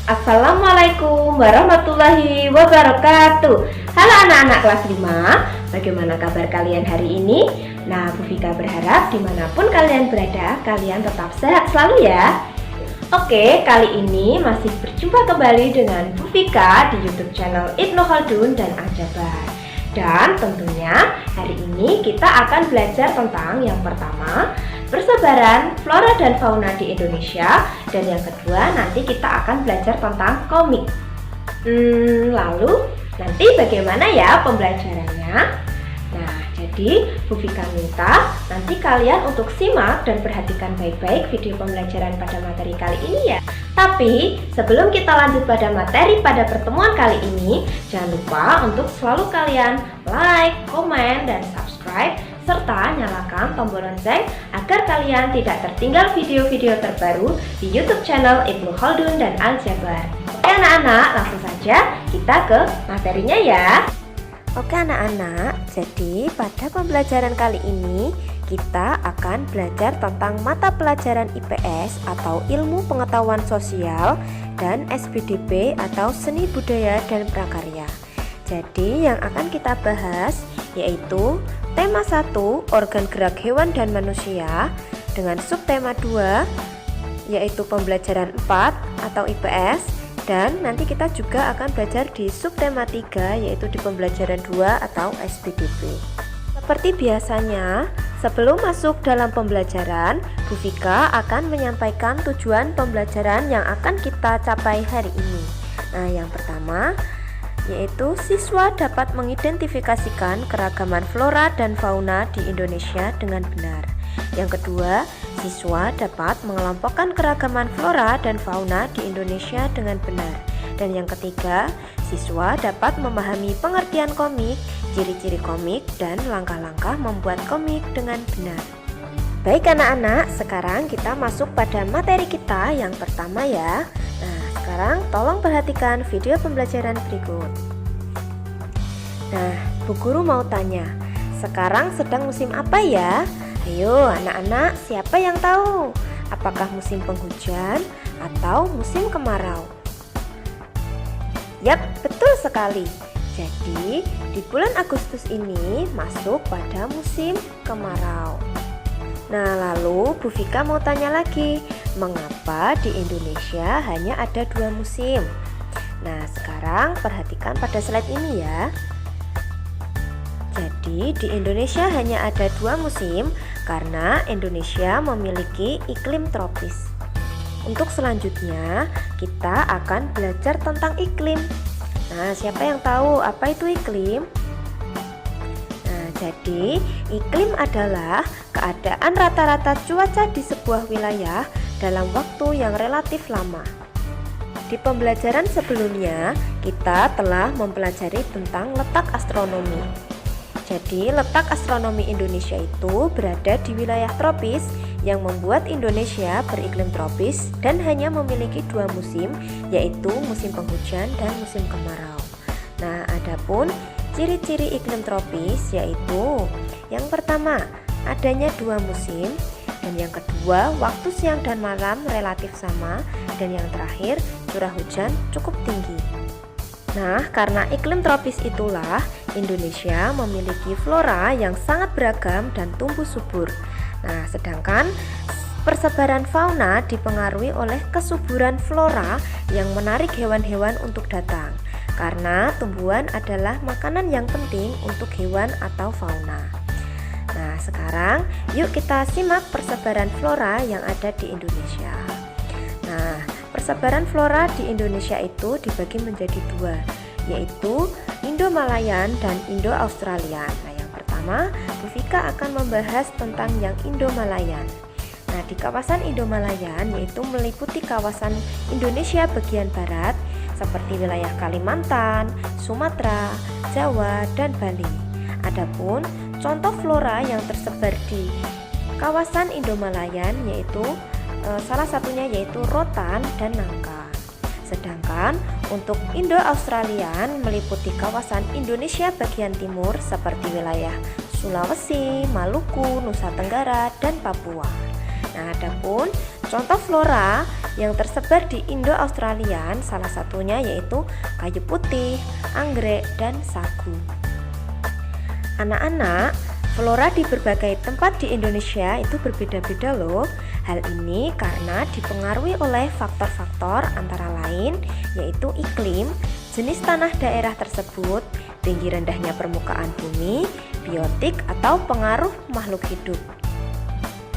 Assalamualaikum warahmatullahi wabarakatuh. Halo anak-anak kelas 5, bagaimana kabar kalian hari ini? Nah, Bu Vika berharap dimanapun kalian berada, kalian tetap sehat selalu ya. Oke, kali ini masih berjumpa kembali dengan Bu Vika di YouTube channel Ibnu Khaldun dan Al-Jabar. Dan tentunya hari ini kita akan belajar tentang yang pertama, persebaran flora dan fauna di Indonesia, dan yang kedua nanti kita akan belajar tentang komik. Lalu nanti bagaimana ya pembelajarannya? Nah, jadi Bu Vika minta nanti kalian untuk simak dan perhatikan baik-baik video pembelajaran pada materi kali ini ya. Tapi sebelum kita lanjut pada materi pada pertemuan kali ini, jangan lupa untuk selalu kalian like, komen, dan subscribe serta nyalakan tombol lonceng agar kalian tidak tertinggal video-video terbaru di YouTube channel Ibnu Khaldun dan Al-Jabar. Oke anak-anak, langsung saja kita ke materinya ya. Oke anak-anak, jadi pada pembelajaran kali ini kita akan belajar tentang mata pelajaran IPS atau Ilmu Pengetahuan Sosial dan SBDP atau Seni Budaya dan Prakarya. Jadi yang akan kita bahas yaitu tema 1, organ gerak hewan dan manusia, dengan subtema 2 yaitu pembelajaran 4 atau IPS, dan nanti kita juga akan belajar di subtema 3 yaitu di pembelajaran 2 atau SBDP. Seperti biasanya, sebelum masuk dalam pembelajaran, Bu Vika akan menyampaikan tujuan pembelajaran yang akan kita capai hari ini. Nah, yang pertama yaitu siswa dapat mengidentifikasikan keragaman flora dan fauna di Indonesia dengan benar. Yang kedua, siswa dapat mengelompokkan keragaman flora dan fauna di Indonesia dengan benar. Dan yang ketiga, siswa dapat memahami pengertian komik, ciri-ciri komik, dan langkah-langkah membuat komik dengan benar. Baik anak-anak, sekarang kita masuk pada materi kita yang pertama ya. Nah, sekarang tolong perhatikan video pembelajaran berikut. Nah, Bu Guru mau tanya, sekarang sedang musim apa ya? Ayo anak-anak, siapa yang tahu? Apakah musim penghujan atau musim kemarau? Yap, betul sekali. Jadi, di bulan Agustus ini masuk pada musim kemarau. Nah, lalu Bu Vika mau tanya lagi, mengapa di Indonesia hanya ada 2 musim? Nah, sekarang perhatikan pada slide ini ya. Jadi, di Indonesia hanya ada 2 musim karena Indonesia memiliki iklim tropis. Untuk selanjutnya, kita akan belajar tentang iklim. Nah, siapa yang tahu apa itu iklim? Nah, jadi iklim adalah keadaan rata-rata cuaca di sebuah wilayah dalam waktu yang relatif lama. Di pembelajaran sebelumnya, kita telah mempelajari tentang letak astronomi. Jadi, letak astronomi Indonesia itu berada di wilayah tropis yang membuat Indonesia beriklim tropis dan hanya memiliki 2 musim, yaitu musim penghujan dan musim kemarau. Nah, adapun ciri-ciri iklim tropis yaitu yang pertama, adanya 2 musim, dan yang kedua, waktu siang dan malam relatif sama, dan yang terakhir, curah hujan cukup tinggi. Nah, karena iklim tropis itulah Indonesia memiliki flora yang sangat beragam dan tumbuh subur. Nah, sedangkan persebaran fauna dipengaruhi oleh kesuburan flora yang menarik hewan-hewan untuk datang. Karena tumbuhan adalah makanan yang penting untuk hewan atau fauna. Nah, sekarang yuk kita simak persebaran flora yang ada di Indonesia. Nah, persebaran flora di Indonesia itu dibagi menjadi 2, yaitu Indo-Malayan dan Indo-Australian. Nah, yang pertama, Bu Vika akan membahas tentang yang Indo-Malayan. Nah, di kawasan Indo-Malayan yaitu meliputi kawasan Indonesia bagian barat seperti wilayah Kalimantan, Sumatera, Jawa, dan Bali. Adapun contoh flora yang tersebar di kawasan Indo-Malayan yaitu salah satunya yaitu rotan dan nangka. Sedangkan untuk Indo-Australian meliputi kawasan Indonesia bagian timur seperti wilayah Sulawesi, Maluku, Nusa Tenggara, dan Papua. Nah, adapun Contoh flora yang tersebar di Indo-Australian salah satunya yaitu kayu putih, anggrek, dan sagu. Anak-anak, flora di berbagai tempat di Indonesia itu berbeda-beda loh. Hal ini karena dipengaruhi oleh faktor-faktor antara lain yaitu iklim, jenis tanah daerah tersebut, tinggi rendahnya permukaan bumi, biotik atau pengaruh makhluk hidup.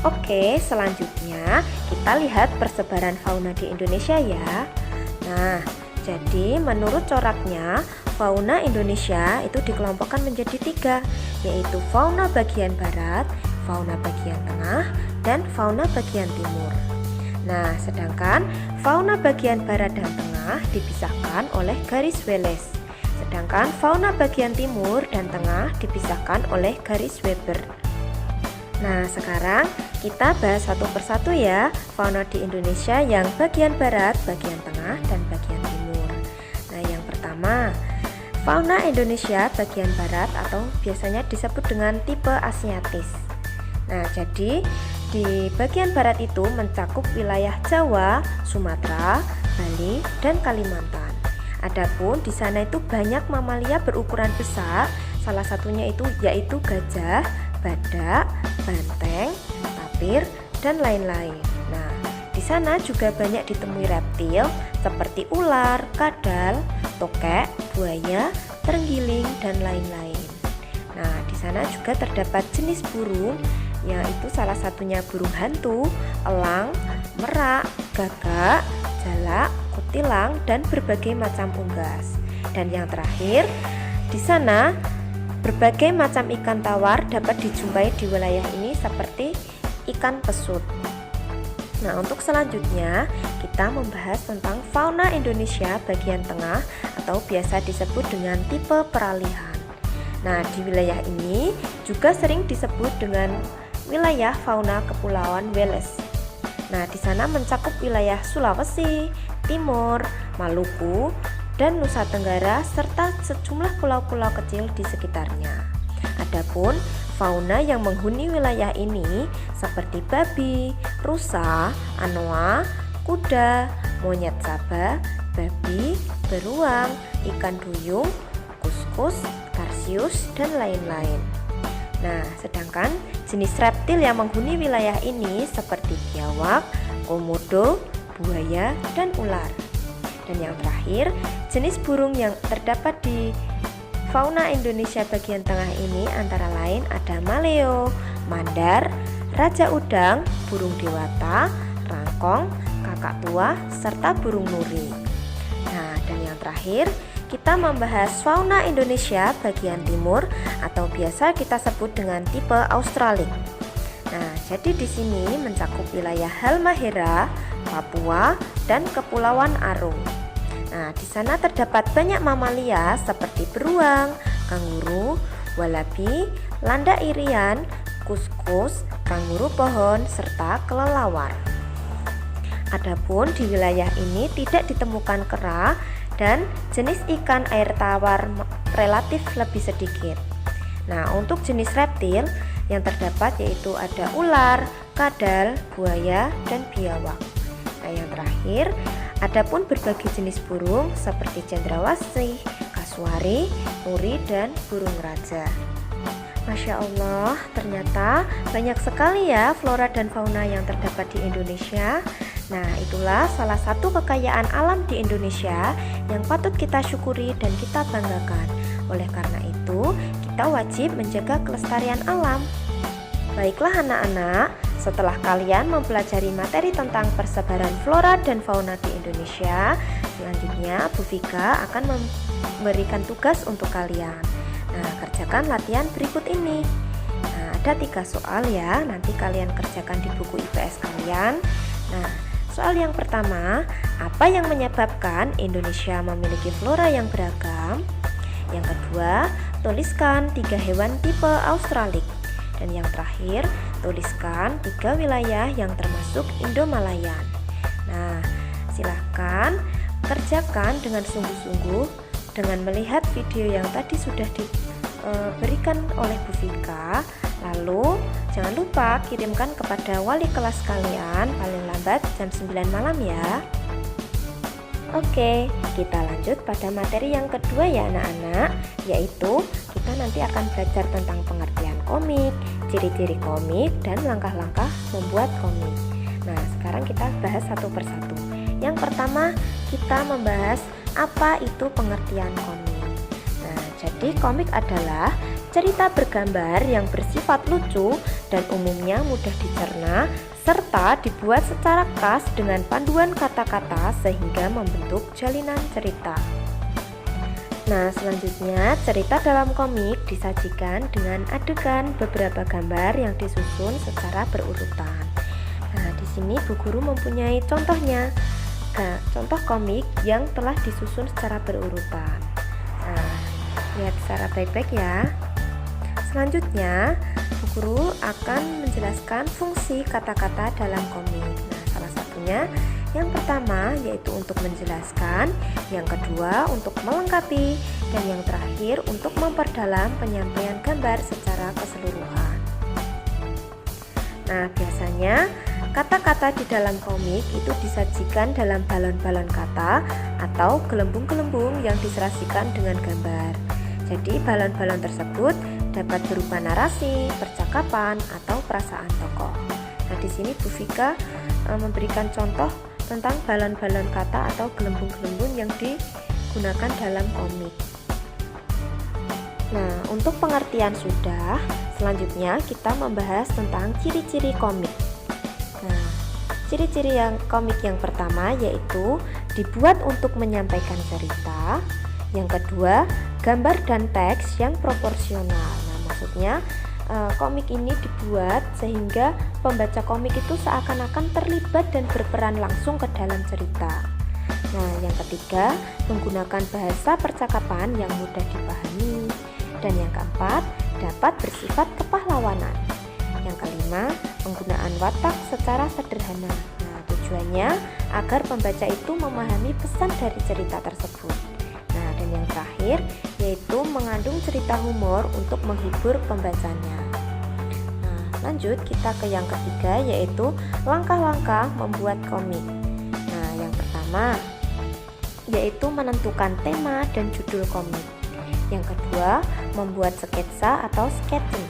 Oke, selanjutnya kita lihat persebaran fauna di Indonesia ya. Nah, jadi menurut coraknya, fauna Indonesia itu dikelompokkan menjadi 3, yaitu fauna bagian barat, fauna bagian tengah, dan fauna bagian timur. Nah, sedangkan fauna bagian barat dan tengah dipisahkan oleh garis Wallace. Sedangkan fauna bagian timur dan tengah dipisahkan oleh garis Weber. Nah, sekarang kita bahas satu persatu ya fauna di Indonesia yang bagian barat, bagian tengah, dan bagian timur. Nah, yang pertama, fauna Indonesia bagian barat atau biasanya disebut dengan tipe Asiatis. Nah, jadi di bagian barat itu mencakup wilayah Jawa, Sumatera, Bali, dan Kalimantan. Adapun di sana itu banyak mamalia berukuran besar, salah satunya itu yaitu gajah, badak, banteng, tapir, dan lain-lain. Nah, di sana juga banyak ditemui reptil seperti ular, kadal, tokek, buaya, terenggiling, dan lain-lain. Nah, di sana juga terdapat jenis burung, yaitu salah satunya burung hantu, elang, merak, gagak, jalak, kutilang, dan berbagai macam unggas. Dan yang terakhir, di sana berbagai macam ikan tawar dapat dijumpai di wilayah ini seperti ikan pesut. Nah, untuk selanjutnya kita membahas tentang fauna Indonesia bagian tengah atau biasa disebut dengan tipe peralihan. Nah, di wilayah ini juga sering disebut dengan wilayah fauna Kepulauan Wallace. Nah, di sana mencakup wilayah Sulawesi, Timur, Maluku, dan Nusa Tenggara serta sejumlah pulau-pulau kecil di sekitarnya. Adapun fauna yang menghuni wilayah ini seperti babi, rusa, anoa, kuda, monyet sabah, babi, beruang, ikan duyung, kuskus, tarsius, dan lain-lain. Nah, sedangkan jenis reptil yang menghuni wilayah ini seperti biawak, komodo, buaya, dan ular. Dan yang terakhir, jenis burung yang terdapat di fauna Indonesia bagian tengah ini antara lain ada maleo, mandar, raja udang, burung dewata, rangkong, kakak tua, serta burung nuri. Nah, dan yang terakhir, kita membahas fauna Indonesia bagian timur atau biasa kita sebut dengan tipe Australik. Nah, jadi di sini mencakup wilayah Halmahera, Papua, dan Kepulauan Arung. Nah, di sana terdapat banyak mamalia seperti beruang, kanguru, walabi, landak irian, kuskus, kanguru pohon, serta kelelawar. Adapun di wilayah ini tidak ditemukan kera dan jenis ikan air tawar relatif lebih sedikit. Nah, untuk jenis reptil yang terdapat yaitu ada ular, kadal, buaya, dan biawak. Nah, yang terakhir, adapun berbagai jenis burung seperti cendrawasih, kasuari, uri, dan burung raja. Masya Allah, ternyata banyak sekali ya flora dan fauna yang terdapat di Indonesia. Nah, itulah salah satu kekayaan alam di Indonesia yang patut kita syukuri dan kita banggakan. Oleh karena itu, kita wajib menjaga kelestarian alam. Baiklah anak-anak, setelah kalian mempelajari materi tentang persebaran flora dan fauna di Indonesia, selanjutnya Bu Vika akan memberikan tugas untuk kalian. Nah, kerjakan latihan berikut ini. Nah, ada 3 soal ya, nanti kalian kerjakan di buku IPS kalian. Nah, soal yang pertama, apa yang menyebabkan Indonesia memiliki flora yang beragam? Yang kedua, tuliskan 3 hewan tipe Australik. Dan yang terakhir, tuliskan 3 wilayah yang termasuk Indo-Malayan. Nah, silahkan kerjakan dengan sungguh-sungguh dengan melihat video yang tadi sudah berikan oleh Bu Vika. Lalu jangan lupa kirimkan kepada wali kelas kalian paling lambat jam 9 malam ya. Oke, kita lanjut pada materi yang kedua ya anak-anak, yaitu kita nanti akan belajar tentang pengertian komik, ciri-ciri komik, dan langkah-langkah membuat komik. Nah, sekarang kita bahas satu persatu. Yang pertama, kita membahas apa itu pengertian komik. Nah, jadi komik adalah cerita bergambar yang bersifat lucu dan umumnya mudah dicerna serta dibuat secara khas dengan panduan kata-kata sehingga membentuk jalinan cerita. Nah, selanjutnya cerita dalam komik disajikan dengan adegan beberapa gambar yang disusun secara berurutan. Nah, di sini Bu Guru mempunyai contohnya. Contoh komik yang telah disusun secara berurutan. Nah, lihat secara baik-baik ya. Selanjutnya, Bu Guru akan menjelaskan fungsi kata-kata dalam komik. Nah, salah satunya yang pertama yaitu untuk menjelaskan, yang kedua untuk melengkapi, dan yang terakhir untuk memperdalam penyampaian gambar secara keseluruhan. Nah, biasanya kata-kata di dalam komik itu disajikan dalam balon-balon kata atau gelembung-gelembung yang diserasikan dengan gambar. Jadi balon-balon tersebut dapat berupa narasi, percakapan, atau perasaan tokoh. Nah, di sini Bu Vika memberikan contoh tentang balon-balon kata atau gelembung-gelembung yang digunakan dalam komik. Nah, untuk pengertian sudah, selanjutnya kita membahas tentang ciri-ciri komik. Nah, ciri-ciri yang komik yang pertama yaitu dibuat untuk menyampaikan cerita. Yang kedua, gambar dan teks yang proporsional. Nah, maksudnya komik ini dibuat sehingga pembaca komik itu seakan-akan terlibat dan berperan langsung ke dalam cerita. Nah, yang ketiga, menggunakan bahasa percakapan yang mudah dipahami. Dan yang keempat, dapat bersifat kepahlawanan. Yang kelima, penggunaan watak secara sederhana. Nah, tujuannya agar pembaca itu memahami pesan dari cerita tersebut. Nah, dan yang terakhir yaitu mengandung cerita humor untuk menghibur pembacanya. Nah, lanjut kita ke yang ketiga yaitu langkah-langkah membuat komik. Nah, yang pertama yaitu menentukan tema dan judul komik. Yang kedua, membuat sketsa atau sketching.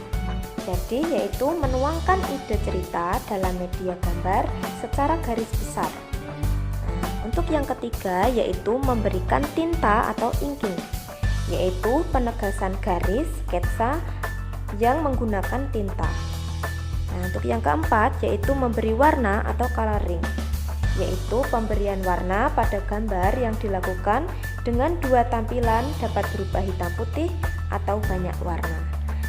Jadi yaitu menuangkan ide cerita dalam media gambar secara garis besar. Untuk yang ketiga yaitu memberikan tinta atau inking, yaitu penegasan garis sketsa yang menggunakan tinta. Nah, untuk yang keempat yaitu memberi warna atau coloring, yaitu pemberian warna pada gambar yang dilakukan dengan dua tampilan dapat berupa hitam putih atau banyak warna.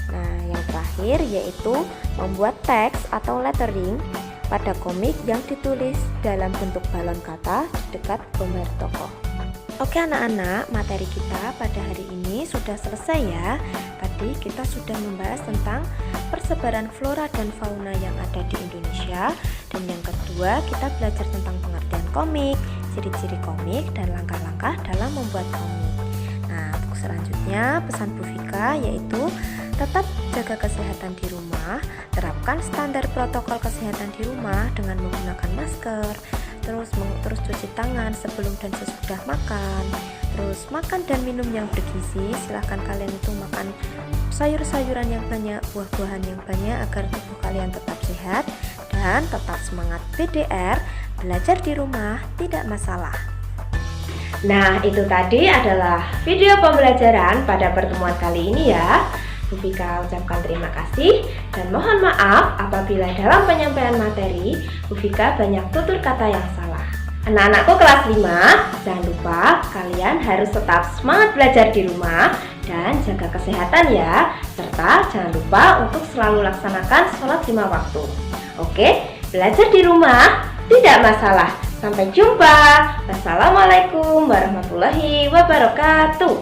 Nah, yang terakhir yaitu membuat teks atau lettering pada komik yang ditulis dalam bentuk balon kata di dekat gambar tokoh. Oke anak-anak, materi kita pada hari ini sudah selesai ya. Tadi kita sudah membahas tentang persebaran flora dan fauna yang ada di Indonesia. Dan yang kedua, kita belajar tentang pengertian komik, ciri-ciri komik, dan langkah-langkah dalam membuat komik. Nah, untuk selanjutnya pesan Bu Vika yaitu tetap jaga kesehatan di rumah, terapkan standar protokol kesehatan di rumah dengan menggunakan masker, terus cuci tangan sebelum dan sesudah makan, terus makan dan minum yang bergizi. Silahkan kalian itu makan sayur-sayuran yang banyak, buah-buahan yang banyak agar tubuh kalian tetap sehat dan tetap semangat BDR, belajar di rumah tidak masalah. Nah, itu tadi adalah video pembelajaran pada pertemuan kali ini ya. Bu Vika ucapkan terima kasih dan mohon maaf apabila dalam penyampaian materi Bu Vika banyak tutur kata yang salah. Anak-anakku kelas 5, jangan lupa kalian harus tetap semangat belajar di rumah dan jaga kesehatan ya. Serta jangan lupa untuk selalu laksanakan sholat 5 waktu. Oke, belajar di rumah tidak masalah. Sampai jumpa. Wassalamualaikum warahmatullahi wabarakatuh.